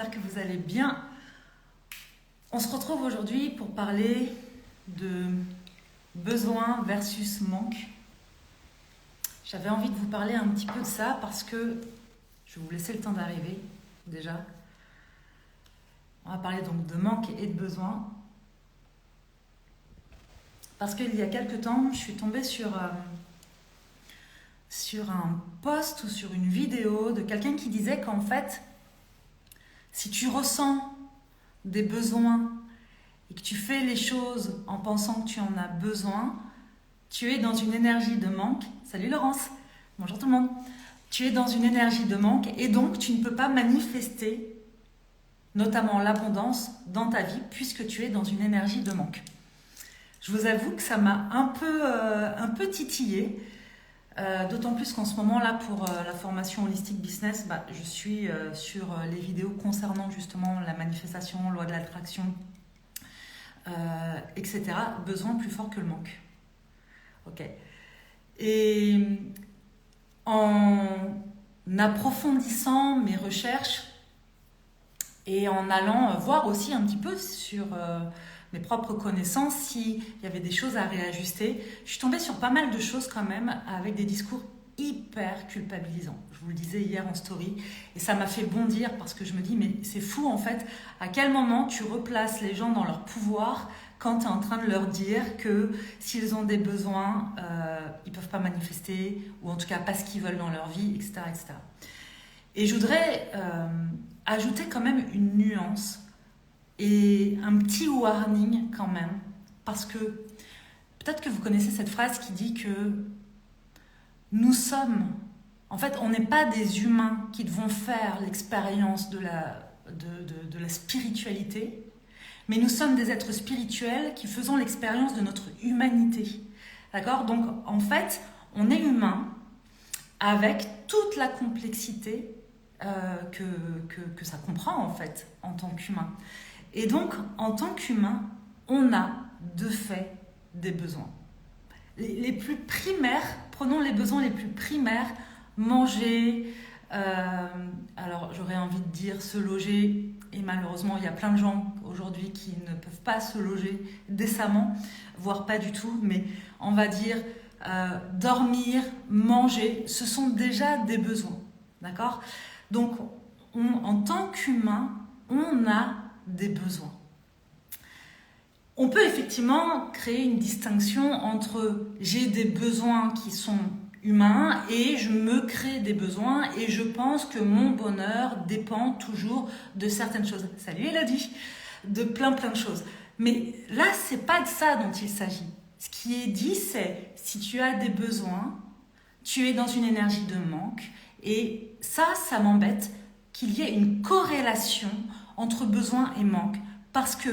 j'espère que vous allez bien. On se retrouve aujourd'hui pour parler de besoin versus manque. J'avais envie de vous parler un petit peu de ça parce que je vais vous laisser le temps d'arriver déjà. On va parler donc de manque et de besoin. Parce qu'il y a quelques temps, je suis tombée sur un post ou sur une vidéo de quelqu'un qui disait qu'en fait, si tu ressens des besoins et que tu fais les choses en pensant que tu en as besoin, tu es dans une énergie de manque. Salut Laurence, bonjour tout le monde. Tu es dans une énergie de manque et donc tu ne peux pas manifester notamment l'abondance dans ta vie puisque tu es dans une énergie de manque. Je vous avoue que ça m'a un peu titillée. D'autant plus qu'en ce moment-là, pour la formation Holistic Business, je suis sur les vidéos concernant justement la manifestation, loi de l'attraction, etc. Besoin plus fort que le manque. Ok. Et en approfondissant mes recherches et en allant voir aussi un petit peu sur mes propres connaissances, s'il y avait des choses à réajuster. Je suis tombée sur pas mal de choses quand même, avec des discours hyper culpabilisants. Je vous le disais hier en story, et ça m'a fait bondir parce que je me dis, mais c'est fou en fait, à quel moment tu replaces les gens dans leur pouvoir quand tu es en train de leur dire que s'ils ont des besoins, ils ne peuvent pas manifester, ou en tout cas pas ce qu'ils veulent dans leur vie, etc. etc. Et je voudrais ajouter quand même une nuance, et un petit warning quand même, parce que peut-être que vous connaissez cette phrase qui dit que nous sommes, en fait, on n'est pas des humains qui vont faire l'expérience de la spiritualité, mais nous sommes des êtres spirituels qui faisons l'expérience de notre humanité. D'accord ? Donc, en fait, on est humain avec toute la complexité que ça comprend, en fait, en tant qu'humain. Et donc, en tant qu'humain, on a de fait des besoins. Les plus primaires, prenons les besoins les plus primaires, manger, alors j'aurais envie de dire se loger, et malheureusement il y a plein de gens aujourd'hui qui ne peuvent pas se loger décemment, voire pas du tout, mais on va dire dormir, manger, ce sont déjà des besoins, d'accord ? Donc, en tant qu'humain, on a des besoins. On peut effectivement créer une distinction entre j'ai des besoins qui sont humains et je me crée des besoins et je pense que mon bonheur dépend toujours de certaines choses. Salut Elodie, de plein de choses. Mais là, c'est pas de ça dont il s'agit. Ce qui est dit, c'est si tu as des besoins, tu es dans une énergie de manque et ça m'embête qu'il y ait une corrélation entre besoin et manque parce que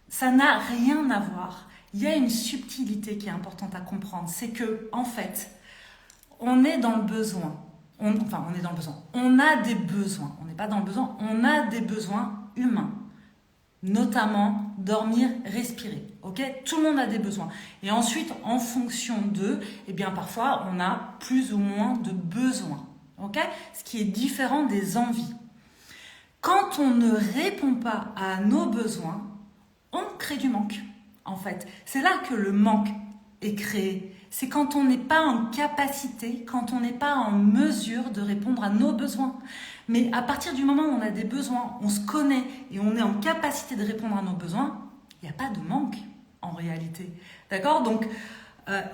ça n'a rien à voir. Il y a une subtilité qui est importante à comprendre. C'est que, en fait, on est dans le besoin. On est dans le besoin. On a des besoins. On n'est pas dans le besoin. On a des besoins humains. Notamment, dormir, respirer. Ok ? Tout le monde a des besoins. Et ensuite, en fonction d'eux, eh bien, parfois, on a plus ou moins de besoins. Ok ? Ce qui est différent des envies. Quand on ne répond pas à nos besoins, on crée du manque, en fait. C'est là que le manque est créé. C'est quand on n'est pas en capacité, quand on n'est pas en mesure de répondre à nos besoins. Mais à partir du moment où on a des besoins, on se connaît et on est en capacité de répondre à nos besoins, il n'y a pas de manque, en réalité. D'accord ? Donc,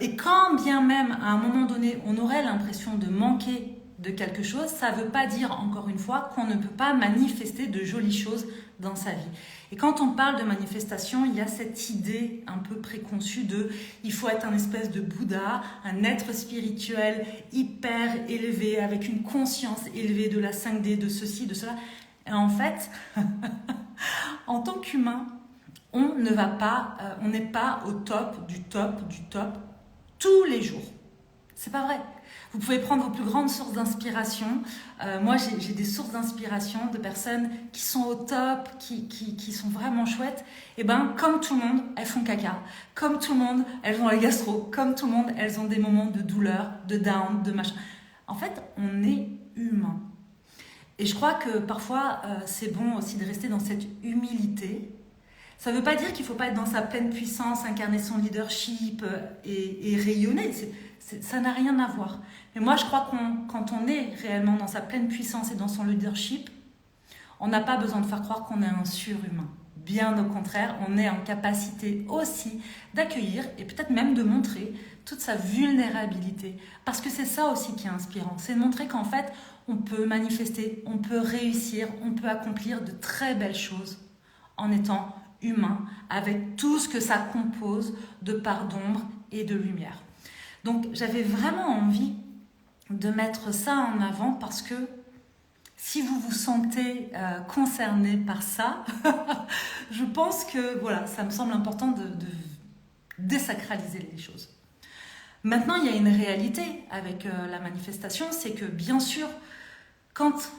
et quand bien même, à un moment donné, on aurait l'impression de manquer de quelque chose, ça ne veut pas dire, encore une fois, qu'on ne peut pas manifester de jolies choses dans sa vie. Et quand on parle de manifestation, il y a cette idée un peu préconçue de il faut être un espèce de Bouddha, un être spirituel hyper élevé, avec une conscience élevée de la 5D, de ceci, de cela. Et en fait, en tant qu'humain, on n'est pas au top du top du top tous les jours. C'est pas vrai. Vous pouvez prendre vos plus grandes sources d'inspiration. Moi, j'ai des sources d'inspiration de personnes qui sont au top, qui sont vraiment chouettes. Et ben, comme tout le monde, elles font caca. Comme tout le monde, elles ont la gastro. Comme tout le monde, elles ont des moments de douleur, de down, de machin. En fait, on est humain. Et je crois que parfois, c'est bon aussi de rester dans cette humilité. Ça ne veut pas dire qu'il ne faut pas être dans sa pleine puissance, incarner son leadership et rayonner. Ça n'a rien à voir. Mais moi, je crois quand on est réellement dans sa pleine puissance et dans son leadership, on n'a pas besoin de faire croire qu'on est un surhumain. Bien au contraire, on est en capacité aussi d'accueillir et peut-être même de montrer toute sa vulnérabilité. Parce que c'est ça aussi qui est inspirant. C'est de montrer qu'en fait, on peut manifester, on peut réussir, on peut accomplir de très belles choses en étant humain, avec tout ce que ça compose de part d'ombre et de lumière. Donc j'avais vraiment envie de mettre ça en avant parce que si vous vous sentez concerné par ça, je pense que voilà, ça me semble important de désacraliser les choses. Maintenant, il y a une réalité avec la manifestation, c'est que bien sûr, quand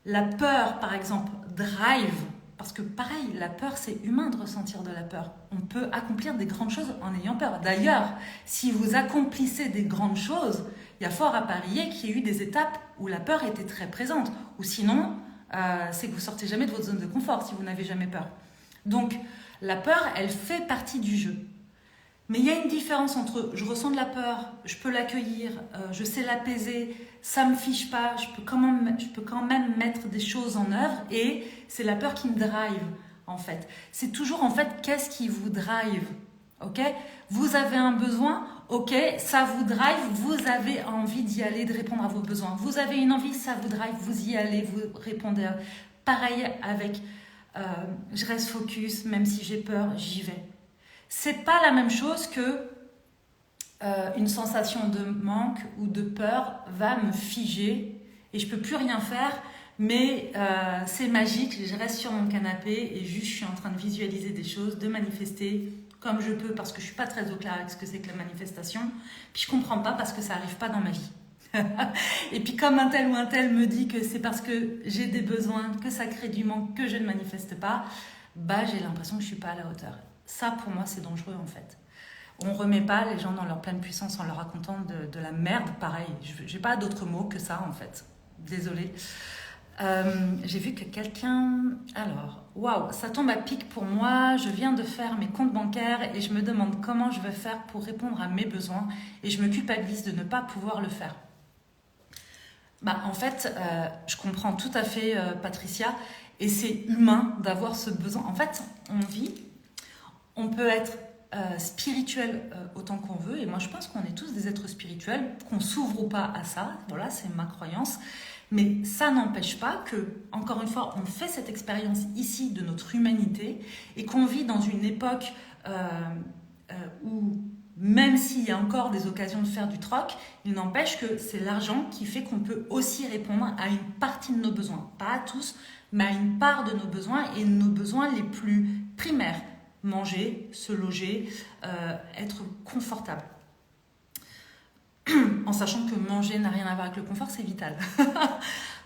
la peur, par exemple, drive, parce que pareil, la peur, c'est humain de ressentir de la peur. On peut accomplir des grandes choses en ayant peur. D'ailleurs, si vous accomplissez des grandes choses, il y a fort à parier qu'il y a eu des étapes où la peur était très présente. Ou sinon, c'est que vous sortez jamais de votre zone de confort si vous n'avez jamais peur. Donc, la peur, elle fait partie du jeu. Mais il y a une différence entre je ressens de la peur, je peux l'accueillir, je sais l'apaiser, ça me fiche pas, je peux quand même mettre des choses en œuvre et c'est la peur qui me drive en fait. C'est toujours en fait qu'est-ce qui vous drive, ok? Vous avez un besoin, ok, ça vous drive, vous avez envie d'y aller, de répondre à vos besoins. Vous avez une envie, ça vous drive, vous y allez, vous répondez. Pareil avec je reste focus, même si j'ai peur, j'y vais. C'est pas la même chose que une sensation de manque ou de peur va me figer et je peux plus rien faire, mais c'est magique, je reste sur mon canapé et juste je suis en train de visualiser des choses, de manifester comme je peux parce que je suis pas très au clair avec ce que c'est que la manifestation, puis je comprends pas parce que ça arrive pas dans ma vie. Et puis comme un tel ou un tel me dit que c'est parce que j'ai des besoins, que ça crée du manque, que je ne manifeste pas, bah j'ai l'impression que je suis pas à la hauteur. Ça, pour moi, c'est dangereux, en fait. On ne remet pas les gens dans leur pleine puissance en leur racontant de la merde, pareil. Je n'ai pas d'autre mot que ça, en fait. Désolée. J'ai vu que quelqu'un... Alors, waouh, ça tombe à pic pour moi. Je viens de faire mes comptes bancaires et je me demande comment je vais faire pour répondre à mes besoins. Et je me culpabilise de ne pas pouvoir le faire. Bah, en fait, je comprends tout à fait, Patricia. Et c'est humain d'avoir ce besoin. En fait, on vit... On peut être spirituel autant qu'on veut, et moi je pense qu'on est tous des êtres spirituels, qu'on s'ouvre ou pas à ça, voilà, c'est ma croyance, mais ça n'empêche pas que, encore une fois, on fait cette expérience ici de notre humanité, et qu'on vit dans une époque où, même s'il y a encore des occasions de faire du troc, il n'empêche que c'est l'argent qui fait qu'on peut aussi répondre à une partie de nos besoins, pas à tous, mais à une part de nos besoins, et nos besoins les plus primaires. Manger, se loger, être confortable. En sachant que manger n'a rien à voir avec le confort, c'est vital.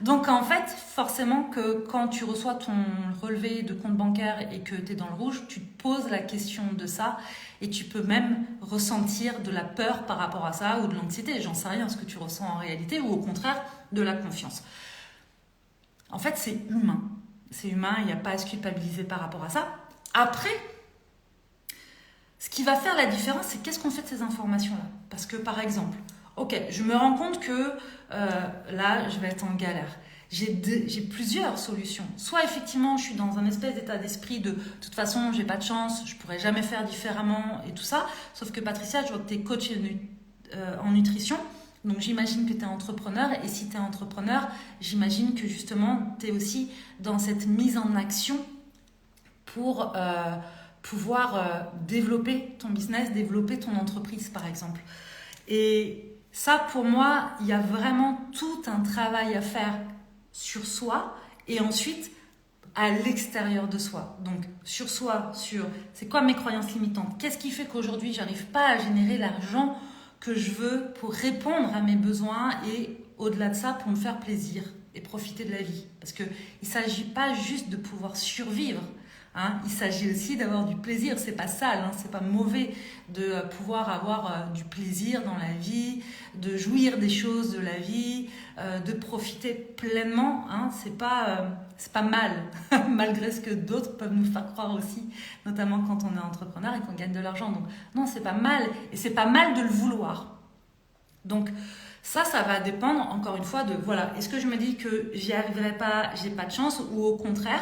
Donc en fait, forcément que quand tu reçois ton relevé de compte bancaire et que tu es dans le rouge, tu te poses la question de ça et tu peux même ressentir de la peur par rapport à ça ou de l'anxiété. J'en sais rien ce que tu ressens en réalité ou au contraire de la confiance. En fait, c'est humain. C'est humain, il n'y a pas à se culpabiliser par rapport à ça. Après, ce qui va faire la différence, c'est qu'est-ce qu'on fait de ces informations-là. Parce que, par exemple, ok, je me rends compte que là, je vais être en galère. J'ai plusieurs solutions. Soit, effectivement, je suis dans un espèce d'état d'esprit de toute façon, j'ai pas de chance, je pourrais jamais faire différemment et tout ça. Sauf que, Patricia, je vois que tu es coach en nutrition. Donc, j'imagine que tu es entrepreneur. Et si tu es entrepreneur, j'imagine que, justement, tu es aussi dans cette mise en action pour... pouvoir développer ton business, développer ton entreprise par exemple. Et ça pour moi, il y a vraiment tout un travail à faire sur soi et ensuite à l'extérieur de soi. Donc sur soi, sur c'est quoi mes croyances limitantes, qu'est-ce qui fait qu'aujourd'hui j'arrive pas à générer l'argent que je veux pour répondre à mes besoins et au-delà de ça pour me faire plaisir et profiter de la vie. Parce qu'il ne s'agit pas juste de pouvoir survivre. Hein, il s'agit aussi d'avoir du plaisir, c'est pas sale, hein, c'est pas mauvais de pouvoir avoir du plaisir dans la vie, de jouir des choses de la vie, de profiter pleinement, hein, c'est pas mal, malgré ce que d'autres peuvent nous faire croire aussi, notamment quand on est entrepreneur et qu'on gagne de l'argent. Donc non, c'est pas mal, et c'est pas mal de le vouloir. Donc ça va dépendre encore une fois de, voilà, est-ce que je me dis que j'y arriverai pas, j'ai pas de chance, ou au contraire,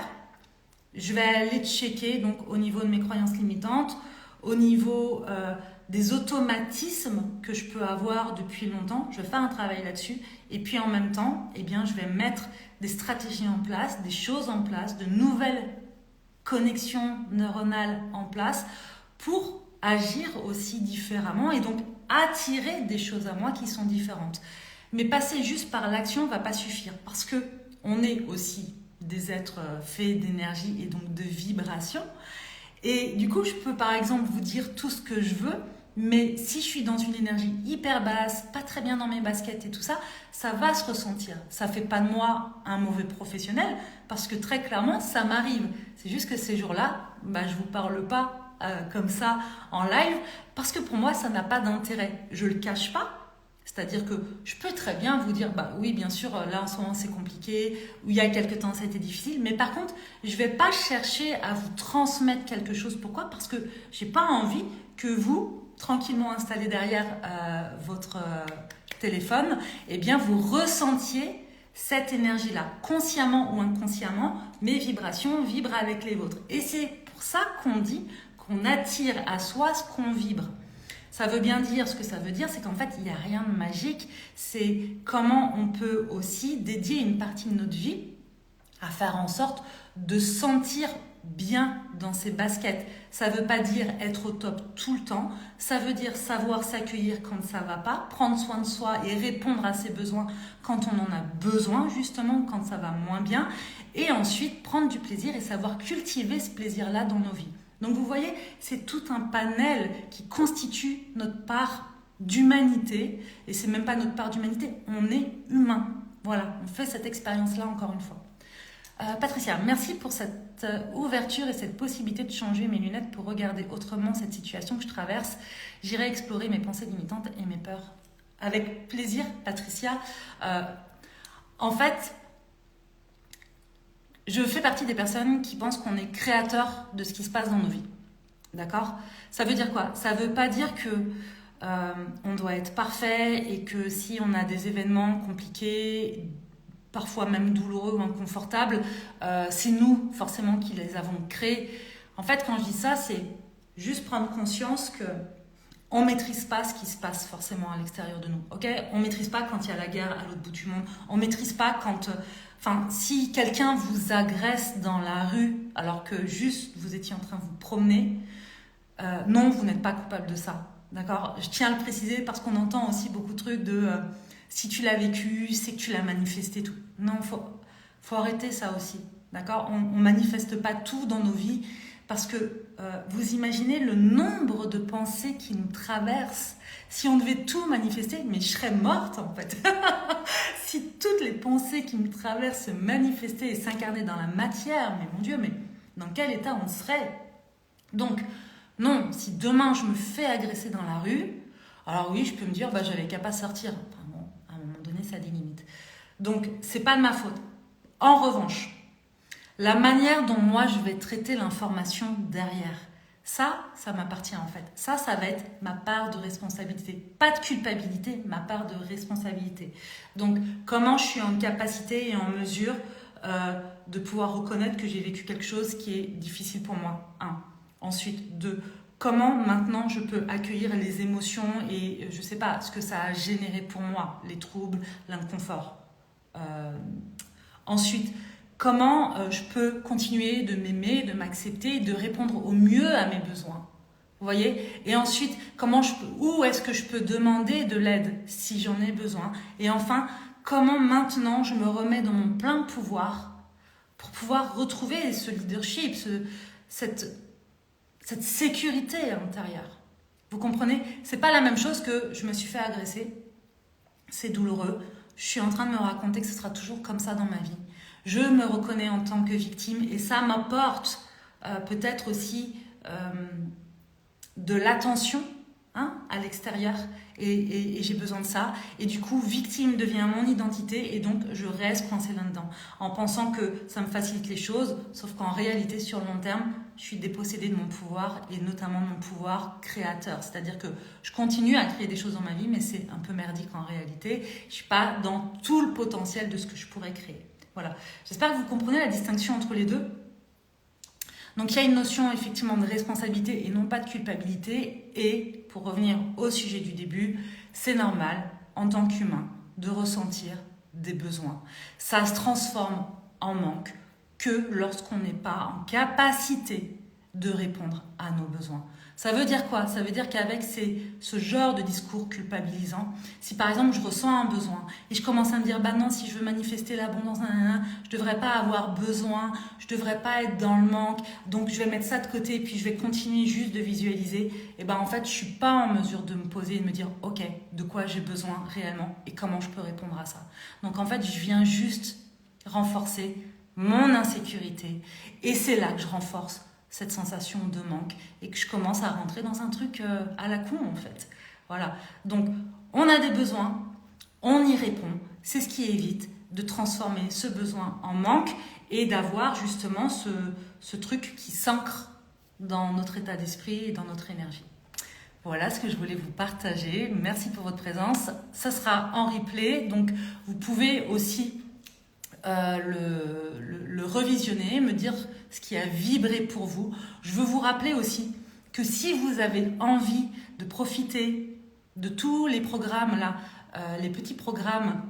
je vais aller checker donc au niveau de mes croyances limitantes, au niveau des automatismes que je peux avoir depuis longtemps. Je vais faire un travail là-dessus. Et puis en même temps, eh bien, je vais mettre des stratégies en place, des choses en place, de nouvelles connexions neuronales en place pour agir aussi différemment et donc attirer des choses à moi qui sont différentes. Mais passer juste par l'action ne va pas suffire parce que on est aussi des êtres faits d'énergie et donc de vibration. Et du coup, je peux par exemple vous dire tout ce que je veux, mais si je suis dans une énergie hyper basse, pas très bien dans mes baskets et tout ça, ça va se ressentir. Ça fait pas de moi un mauvais professionnel, parce que très clairement, ça m'arrive. C'est juste que ces jours-là, je vous parle pas comme ça en live, parce que pour moi, ça n'a pas d'intérêt. Je le cache pas. C'est-à-dire que je peux très bien vous dire, oui, bien sûr, là en ce moment c'est compliqué, ou il y a quelques temps ça a été difficile, mais par contre, je ne vais pas chercher à vous transmettre quelque chose. Pourquoi ? Parce que je n'ai pas envie que vous, tranquillement installés derrière votre téléphone, eh bien vous ressentiez cette énergie-là, consciemment ou inconsciemment, mes vibrations vibrent avec les vôtres. Et c'est pour ça qu'on dit qu'on attire à soi ce qu'on vibre. Ça veut bien dire, ce que ça veut dire, c'est qu'en fait, il n'y a rien de magique. C'est comment on peut aussi dédier une partie de notre vie à faire en sorte de sentir bien dans ses baskets. Ça ne veut pas dire être au top tout le temps. Ça veut dire savoir s'accueillir quand ça ne va pas, prendre soin de soi et répondre à ses besoins quand on en a besoin, justement, quand ça va moins bien. Et ensuite, prendre du plaisir et savoir cultiver ce plaisir-là dans nos vies. Donc vous voyez, c'est tout un panel qui constitue notre part d'humanité. Et c'est même pas notre part d'humanité, on est humain. Voilà, on fait cette expérience-là encore une fois. Patricia, merci pour cette ouverture et cette possibilité de changer mes lunettes pour regarder autrement cette situation que je traverse. J'irai explorer mes pensées limitantes et mes peurs. Avec plaisir, Patricia. En fait, je fais partie des personnes qui pensent qu'on est créateur de ce qui se passe dans nos vies. D'accord ? Ça veut dire quoi ? Ça ne veut pas dire que on doit être parfait et que si on a des événements compliqués, parfois même douloureux ou inconfortables, c'est nous forcément qui les avons créés. En fait, quand je dis ça, c'est juste prendre conscience que on ne maîtrise pas ce qui se passe forcément à l'extérieur de nous. Okay ? On ne maîtrise pas quand il y a la guerre à l'autre bout du monde. On ne maîtrise pas quand... si quelqu'un vous agresse dans la rue alors que juste vous étiez en train de vous promener, non, vous n'êtes pas coupable de ça. D'accord ? Je tiens à le préciser parce qu'on entend aussi beaucoup de trucs de si tu l'as vécu, c'est que tu l'as manifesté tout. Non, faut arrêter ça aussi. D'accord ? On ne manifeste pas tout dans nos vies parce que vous imaginez le nombre de pensées qui nous traversent. Si on devait tout manifester, mais je serais morte en fait. Si toutes les pensées qui me traversent se manifestaient et s'incarnaient dans la matière, mais mon Dieu, mais dans quel état on serait ? Donc, non, si demain je me fais agresser dans la rue, alors oui, je peux me dire, j'avais qu'à pas sortir. Enfin bon, à un moment donné, ça a des limites. Donc, c'est pas de ma faute. En revanche, la manière dont moi je vais traiter l'information derrière, ça m'appartient en fait. Ça va être ma part de responsabilité. Pas de culpabilité, ma part de responsabilité. Donc, comment je suis en capacité et en mesure de pouvoir reconnaître que j'ai vécu quelque chose qui est difficile pour moi. 1. Ensuite, 2. Comment maintenant je peux accueillir les émotions et je sais pas ce que ça a généré pour moi, les troubles, l'inconfort. Ensuite, comment je peux continuer de m'aimer, de m'accepter et de répondre au mieux à mes besoins. Vous voyez ? Et ensuite, où est-ce que je peux demander de l'aide si j'en ai besoin ? Et enfin, comment maintenant je me remets dans mon plein pouvoir pour pouvoir retrouver ce leadership, cette sécurité intérieure. Vous comprenez ? C'est pas la même chose que je me suis fait agresser, c'est douloureux, je suis en train de me raconter que ce sera toujours comme ça dans ma vie. Je me reconnais en tant que victime et ça m'apporte peut-être aussi de l'attention à l'extérieur et j'ai besoin de ça et du coup victime devient mon identité et donc je reste coincée là-dedans en pensant que ça me facilite les choses, sauf qu'en réalité sur le long terme je suis dépossédée de mon pouvoir et notamment de mon pouvoir créateur, c'est-à-dire que je continue à créer des choses dans ma vie mais c'est un peu merdique en réalité, je suis pas dans tout le potentiel de ce que je pourrais créer. Voilà, j'espère que vous comprenez la distinction entre les deux. Donc il y a une notion effectivement de responsabilité et non pas de culpabilité. Et pour revenir au sujet du début, c'est normal en tant qu'humain de ressentir des besoins. Ça se transforme en manque que lorsqu'on n'est pas en capacité de répondre à nos besoins. Ça veut dire quoi? Ça veut dire qu'avec ce genre de discours culpabilisant, si par exemple je ressens un besoin et je commence à me dire bah non, si je veux manifester l'abondance, je devrais pas avoir besoin, je devrais pas être dans le manque, donc je vais mettre ça de côté et puis je vais continuer juste de visualiser, et ben en fait je suis pas en mesure de me poser et de me dire ok, de quoi j'ai besoin réellement et comment je peux répondre à ça. Donc en fait je viens juste renforcer mon insécurité et c'est là que je renforce cette sensation de manque et que je commence à rentrer dans un truc à la con en fait. Voilà. Donc on a des besoins, on y répond. C'est ce qui évite de transformer ce besoin en manque et d'avoir justement ce truc qui s'ancre dans notre état d'esprit et dans notre énergie. Voilà ce que je voulais vous partager. Merci pour votre présence. Ça sera en replay, donc vous pouvez aussi le revisionner, me dire ce qui a vibré pour vous. Je veux vous rappeler aussi que si vous avez envie de profiter de tous les programmes là, les petits programmes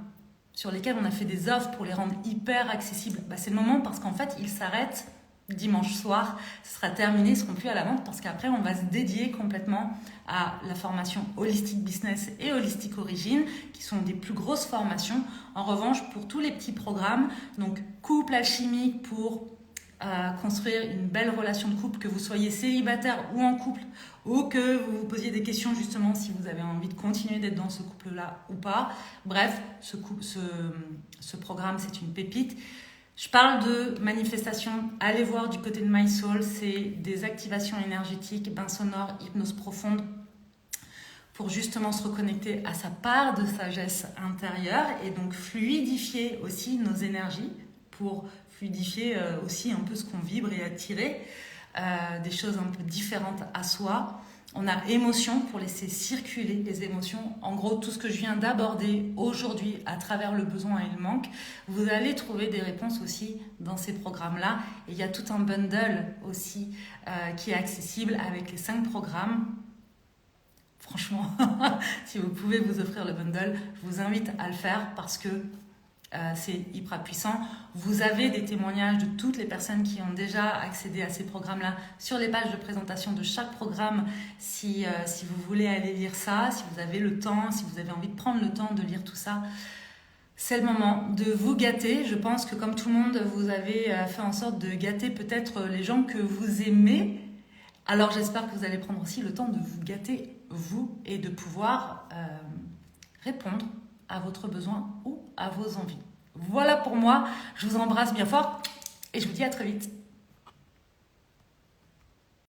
sur lesquels on a fait des offres pour les rendre hyper accessibles, bah c'est le moment parce qu'en fait ils s'arrêtent dimanche soir, ce sera terminé, ils ne seront plus à la vente parce qu'après on va se dédier complètement à la formation Holistic Business et Holistic Origin qui sont des plus grosses formations. En revanche, pour tous les petits programmes, donc couple alchimique pour construire une belle relation de couple, que vous soyez célibataire ou en couple, ou que vous vous posiez des questions justement si vous avez envie de continuer d'être dans ce couple-là ou pas. Bref, ce programme, c'est une pépite. Je parle de manifestation, allez voir du côté de My Soul, c'est des activations énergétiques, bains sonores, hypnose profonde, pour justement se reconnecter à sa part de sagesse intérieure et donc fluidifier aussi nos énergies, pour fluidifier aussi un peu ce qu'on vibre et attirer des choses un peu différentes à soi. On a émotion pour laisser circuler les émotions. En gros, tout ce que je viens d'aborder aujourd'hui à travers le besoin et le manque, vous allez trouver des réponses aussi dans ces programmes-là. Et il y a tout un bundle aussi qui est accessible avec les 5 programmes. Franchement, si vous pouvez vous offrir le bundle, je vous invite à le faire parce que c'est hyper puissant. Vous avez des témoignages de toutes les personnes qui ont déjà accédé à ces programmes-là sur les pages de présentation de chaque programme. Si vous voulez aller lire ça, si vous avez le temps, si vous avez envie de prendre le temps de lire tout ça, c'est le moment de vous gâter. Je pense que comme tout le monde, vous avez fait en sorte de gâter peut-être les gens que vous aimez. Alors j'espère que vous allez prendre aussi le temps de vous gâter, vous, et de pouvoir répondre à votre besoin ou à vos envies. Voilà pour moi, je vous embrasse bien fort et je vous dis à très vite.